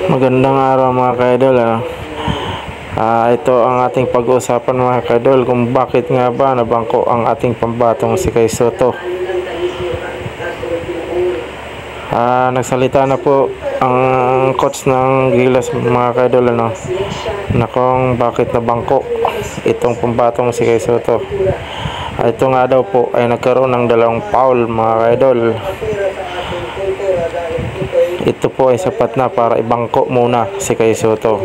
Magandang araw mga ka-idol. Ito ang ating pag-uusapan mga ka-idol, kung bakit nga ba nabangko ang ating pambatong si Kay Soto. Nagsalita na po ang coach ng Gilas mga ka-idol na kung bakit nabangko itong pambatong si Kay Soto. Ito nga daw po ay nagkaroon ng dalawang foul mga ka-idol. Ito po ay sapat na para ibangko muna si Kay Soto.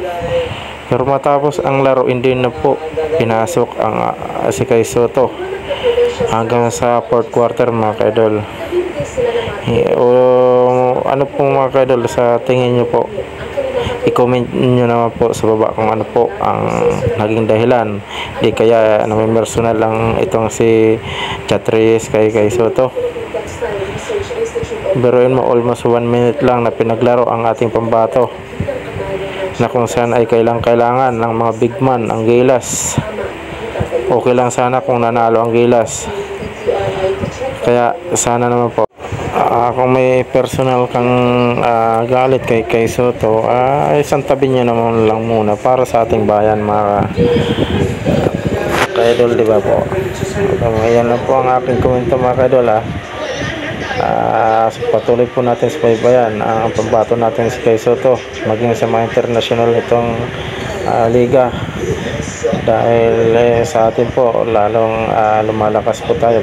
Pero matapos ang laro, hindi na po pinasok ang si Kay Soto hanggang sa fourth quarter mga ka-idol. Ano po mga ka-idol, sa tingin nyo po, i-comment nyo naman po sa baba kung ano po ang naging dahilan. Di kaya may personal lang itong si Chatriz kay Kay Soto. Biruin mo, almost 1 minute lang na pinaglaro ang ating pambato, na kung saan ay kailangan ng mga big man ang Gilas. Okay lang sana kung nanalo ang Gilas. Kaya sana naman po, kung may personal kang galit kay Kay Soto, isang tabi nyo naman lang muna para sa ating bayan mga ka-idol, diba po? Ayan na po ang aking komento mga ka-idol. Patuloy po natin sa paybayan ang pambato natin si Kay Soto, maging sa mga international itong liga, dahil sa atin po lalong lumalakas po tayo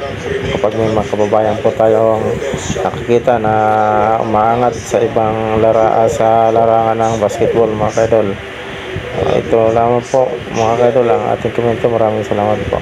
kapag may mga kababayan po tayong nakikita na umaangat sa ibang sa larangan ng basketball mga ka-idol. Ito lamang po mga ka-idol ang ating komento. Maraming salamat po.